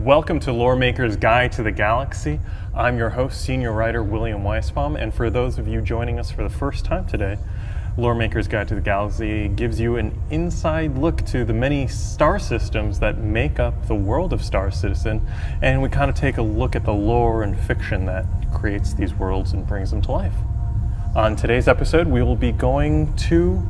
Welcome to Lore Maker's Guide to the Galaxy. I'm your host, senior writer William Weisbaum, and for those of you joining us for the first time today, Lore Maker's Guide to the Galaxy gives you an inside look to the many star systems that make up the world of Star Citizen, and we kind of take a look at the lore and fiction that creates these worlds and brings them to life. On today's episode, we will be going to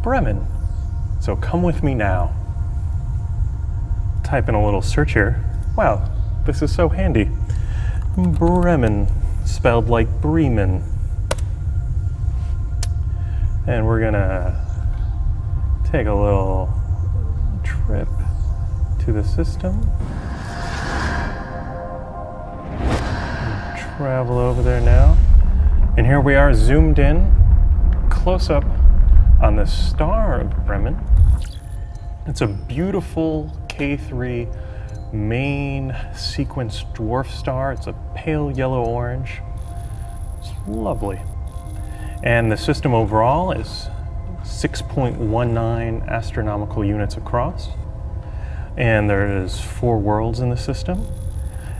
Bremen. So come with me now. Type in a little search here. Wow, this is so handy. Bremen, spelled like Bremen. And we're gonna take a little trip to the system. Travel over there now. And here we are zoomed in, close up on the star of Bremen. It's a beautiful K3 main sequence dwarf star. It's a pale yellow orange. It's lovely. And the system overall is 6.19 astronomical units across. And there's 4 worlds in the system.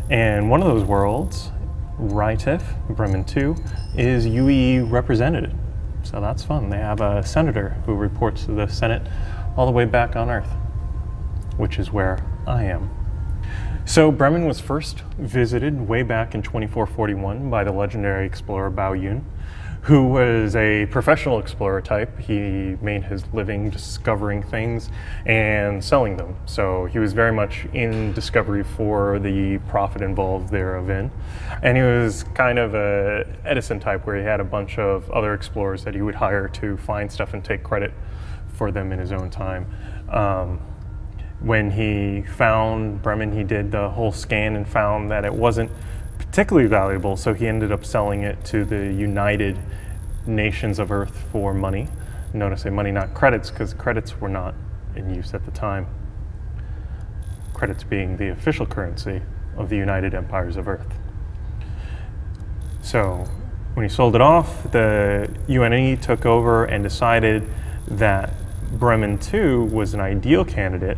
And one of those worlds, Rytif, Bremen 2, is UEE represented. So that's fun. They have a senator who reports to the Senate all the way back on Earth, which is where I am. So Bremen was first visited way back in 2441 by the legendary explorer Bao Yun, who was a professional explorer type. He made his living discovering things and selling them. So he was very much in discovery for the profit involved therein. And he was kind of a Edison type, where he had a bunch of other explorers that he would hire to find stuff and take credit for them in his own time. When he found Bremen, he did the whole scan and found that it wasn't particularly valuable, so he ended up selling it to the United Nations of Earth for money. Notice I say money, not credits, because credits were not in use at the time. Credits being the official currency of the United Empires of Earth. So when he sold it off, the UNE took over and decided that Bremen 2 was an ideal candidate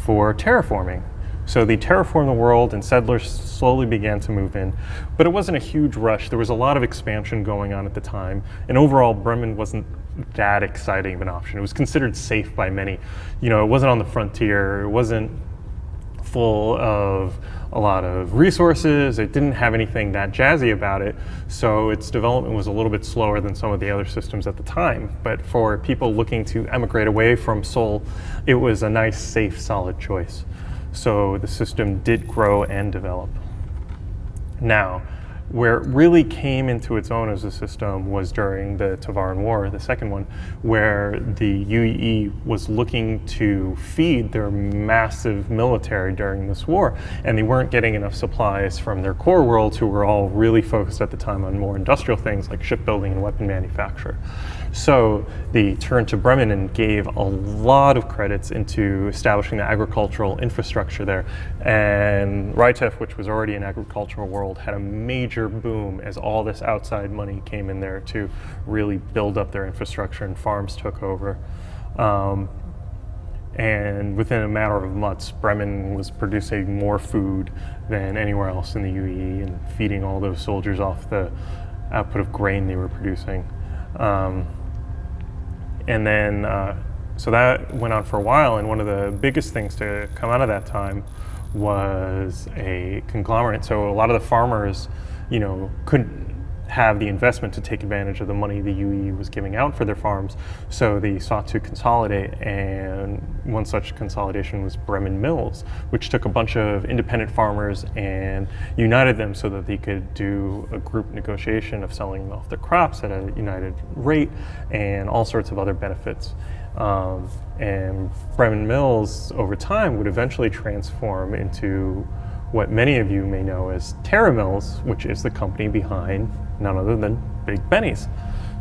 for terraforming. So they terraformed the world and settlers slowly began to move in, but it wasn't a huge rush. There was a lot of expansion going on at the time, and overall Bremen wasn't that exciting of an option. It was considered safe by many. You know, it wasn't on the frontier, it wasn't full of a lot of resources, it didn't have anything that jazzy about it, so its development was a little bit slower than some of the other systems at the time. But for people looking to emigrate away from Seoul, it was a nice, safe, solid choice. So the system did grow and develop. Now, where it really came into its own as a system was during the Tavaran War, the second one, where the UEE was looking to feed their massive military during this war, and they weren't getting enough supplies from their core worlds, who were all really focused at the time on more industrial things like shipbuilding and weapon manufacture. So they turned to Bremen and gave a lot of credits into establishing the agricultural infrastructure there. And Rytif, which was already an agricultural world, had a major boom as all this outside money came in there to really build up their infrastructure, and farms took over. And within a matter of months, Bremen was producing more food than anywhere else in the UEE and feeding all those soldiers off the output of grain they were producing. And then, so that went on for a while, and one of the biggest things to come out of that time was a conglomerate. So a lot of the farmers, you know, couldn't have the investment to take advantage of the money the UEE was giving out for their farms, so they sought to consolidate, and one such consolidation was Bremen Mills, which took a bunch of independent farmers and united them so that they could do a group negotiation of selling off their crops at a united rate and all sorts of other benefits. And Bremen Mills over time would eventually transform into what many of you may know as Terra Mills, which is the company behind none other than Big Benny's.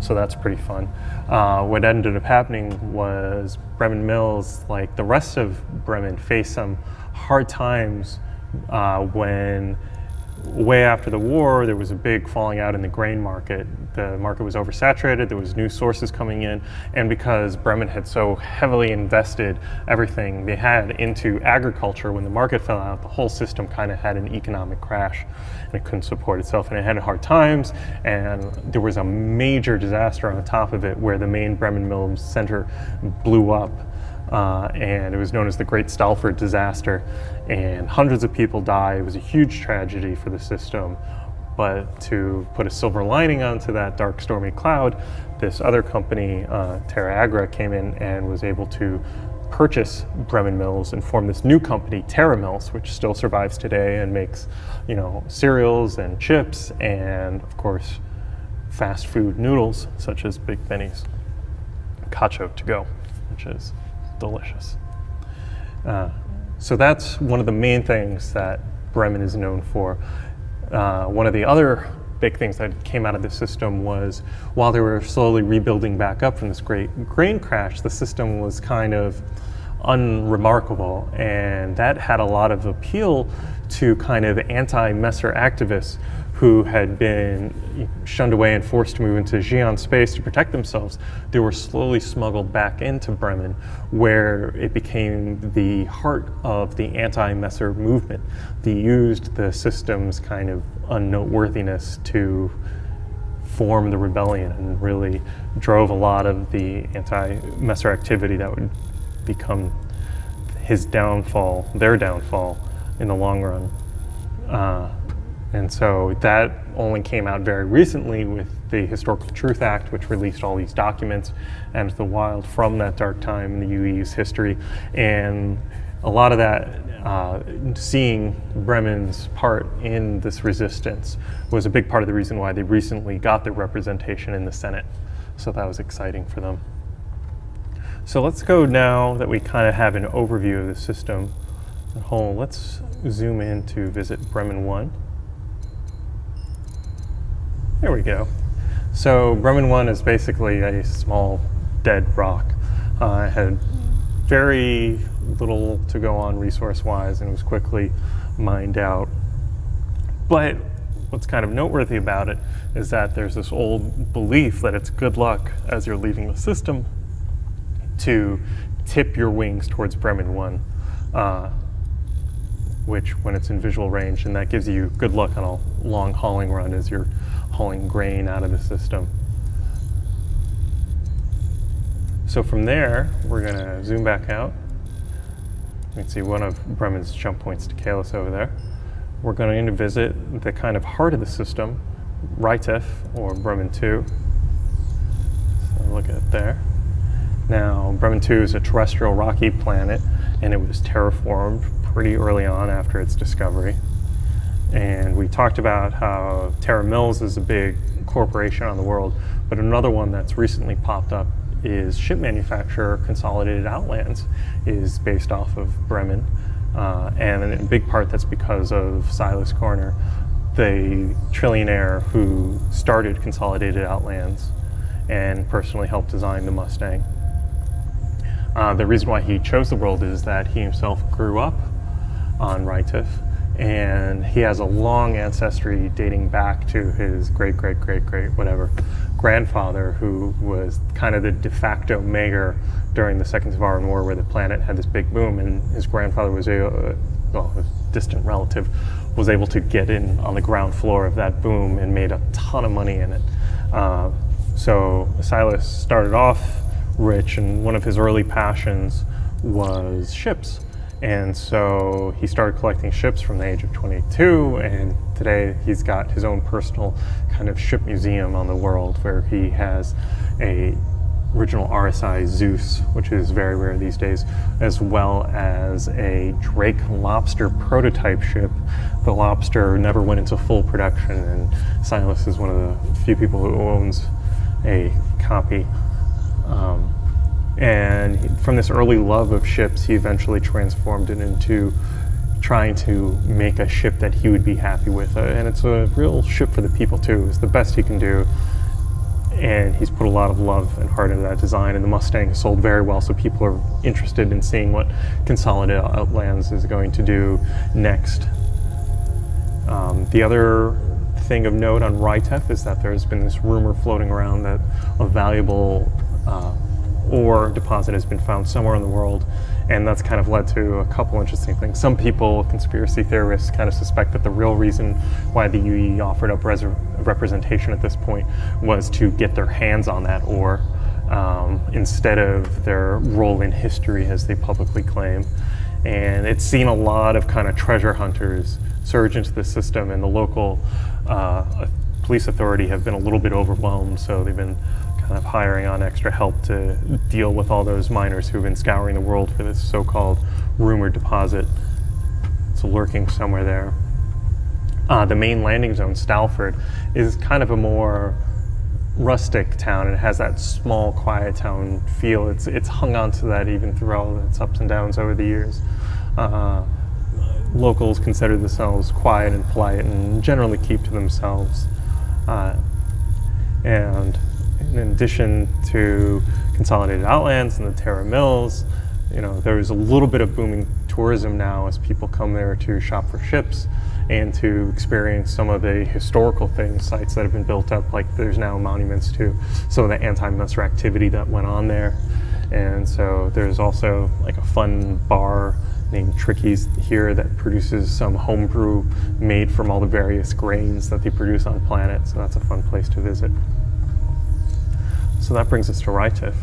So that's pretty fun. What ended up happening was Bremen Mills, like the rest of Bremen, faced some hard times when way after the war, there was a big falling out in the grain market. The market was oversaturated, there was new sources coming in, and because Bremen had so heavily invested everything they had into agriculture, when the market fell out, the whole system kind of had an economic crash, and it couldn't support itself, and it had hard times, and there was a major disaster on the top of it where the main Bremen mill center blew up. And it was known as the Great Stalford Disaster, and hundreds of people died. It was a huge tragedy for the system, but to put a silver lining onto that dark, stormy cloud, this other company, Terra Agra, came in and was able to purchase Bremen Mills and form this new company, Terra Mills, which still survives today and makes, cereals and chips and, of course, fast food noodles such as Big Benny's Cacio to go, which is delicious. So that's one of the main things that Bremen is known for. One of the other big things that came out of the system was, while they were slowly rebuilding back up from this great grain crash, the system was kind of unremarkable, and that had a lot of appeal to kind of anti-Messer activists who had been shunned away and forced to move into Xi'an space to protect themselves. They were slowly smuggled back into Bremen, where it became the heart of the anti-Messer movement. They used the system's kind of unnoteworthiness to form the rebellion and really drove a lot of the anti-Messer activity that would become his downfall, their downfall in the long run. And so that only came out very recently with the Historical Truth Act, which released all these documents and the wild from that dark time in the UE's history. And a lot of that, seeing Bremen's part in this resistance was a big part of the reason why they recently got their representation in the Senate. So that was exciting for them. So let's go now that we kind of have an overview of the system as a whole. Let's zoom in to visit Bremen 1. There we go. So Bremen 1 is basically a small dead rock. It had very little to go on resource-wise, and it was quickly mined out. But what's kind of noteworthy about it is that there's this old belief that it's good luck as you're leaving the system to tip your wings towards Bremen 1, which when it's in visual range, and that gives you good luck on a long hauling run as you're hauling grain out of the system. So from there, we're going to zoom back out. You can see one of Bremen's jump points to Kalis over there. We're going to visit the kind of heart of the system, Rytif, or Bremen 2. So look at it there. Now, Bremen 2 is a terrestrial rocky planet, and it was terraformed pretty early on after its discovery. And we talked about how Terra Mills is a big corporation on the world, but another one that's recently popped up is ship manufacturer Consolidated Outlands is based off of Bremen. And in a big part that's because of Silas Corner, the trillionaire who started Consolidated Outlands and personally helped design the Mustang. The reason why he chose the world is that he himself grew up on Rytif, and he has a long ancestry dating back to his great whatever grandfather, who was kind of the de facto during the Second Savaran War, where the planet had this big boom, and his grandfather was a distant relative, was able to get in on the ground floor of that boom and made a ton of money in it. So Silas started off rich, and one of his early passions was ships. And so he started collecting ships from the age of 22, and today he's got his own personal kind of ship museum on the world, where he has a original RSI Zeus, which is very rare these days, as well as a Drake Lobster prototype ship. The Lobster never went into full production, and Silas is one of the few people who owns a copy. And from this early love of ships, he eventually transformed it into trying to make a ship that he would be happy with. And it's a real ship for the people too. It's the best he can do. And he's put a lot of love and heart into that design, and the Mustang sold very well, so people are interested in seeing what Consolidated Outlands is going to do next. The other thing of note on RITEF is that there's been this rumor floating around that a valuable ore deposit has been found somewhere in the world, and that's kind of led to a couple interesting things. Some people, conspiracy theorists, kind of suspect that the real reason why the UAE offered up representation at this point was to get their hands on that ore, instead of their role in history as they publicly claim. And it's seen a lot of kind of treasure hunters surge into the system, and the local police authority have been a little bit overwhelmed, so they've been kind of hiring on extra help to deal with all those miners who've been scouring the world for this so-called rumored deposit. It's lurking somewhere there. The main landing zone, Stalford, is kind of a more rustic town. It has that small, quiet town feel. It's hung on to that even through all its ups and downs over the years. Locals consider themselves quiet and polite and generally keep to themselves. And in addition to consolidated outlands and the Terra Mills, there's a little bit of booming tourism now as people come there to shop for ships and to experience some of the historical sites that have been built up. Like there's now monuments to some of the anti-Misr activity that went on there. And so there's also like a fun bar named Tricky's here that produces some homebrew made from all the various grains that they produce on planet. So that's a fun place to visit. So that brings us to RITEF.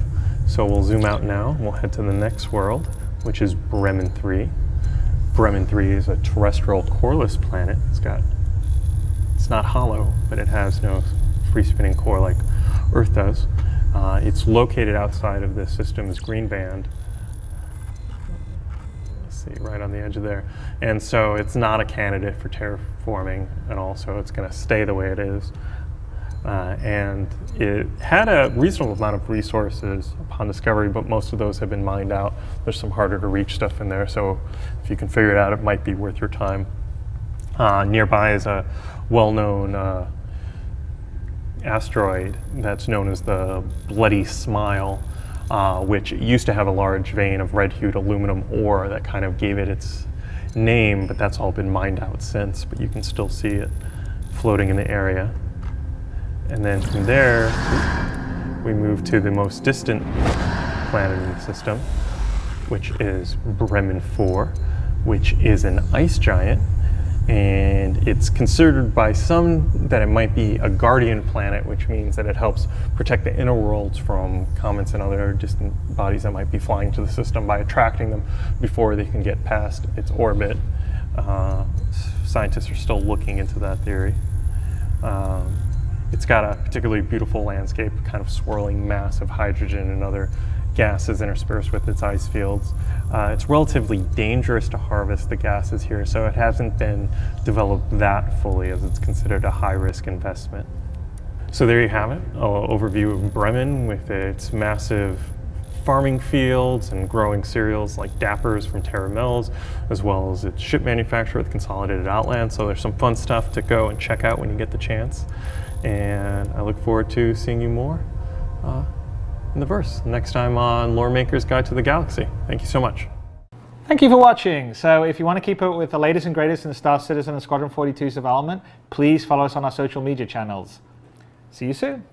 So we'll zoom out now. We'll head to the next world, which is Bremen 3. Bremen 3 is a terrestrial coreless planet. It's not hollow, but it has no free spinning core like Earth does. It's located outside of the system's green band. Let's see, right on the edge of there. And so it's not a candidate for terraforming, and also it's going to stay the way it is. And it had a reasonable amount of resources upon discovery, but most of those have been mined out. There's some harder to reach stuff in there, so if you can figure it out, it might be worth your time. Nearby is a well-known asteroid that's known as the Bloody Smile, which used to have a large vein of red-hued aluminum ore that kind of gave it its name, but that's all been mined out since, but you can still see it floating in the area. And then from there, we move to the most distant planet in the system, which is Bremen 4, which is an ice giant. And it's considered by some that it might be a guardian planet, which means that it helps protect the inner worlds from comets and other distant bodies that might be flying to the system by attracting them before they can get past its orbit. Scientists are still looking into that theory. It's got a particularly beautiful landscape, kind of swirling mass of hydrogen and other gases interspersed with its ice fields. It's relatively dangerous to harvest the gases here, so it hasn't been developed that fully, as it's considered a high-risk investment. So there you have it, an overview of Bremen with its massive farming fields and growing cereals like Dappers from Terra Mills, as well as its ship manufacturer with Consolidated Outland. So there's some fun stuff to go and check out when you get the chance. And I look forward to seeing you more in the verse next time on Lore Maker's Guide to the Galaxy. Thank you so much. Thank you for watching. So if you want to keep up with the latest and greatest in the Star Citizen and Squadron 42's development, please follow us on our social media channels. See you soon.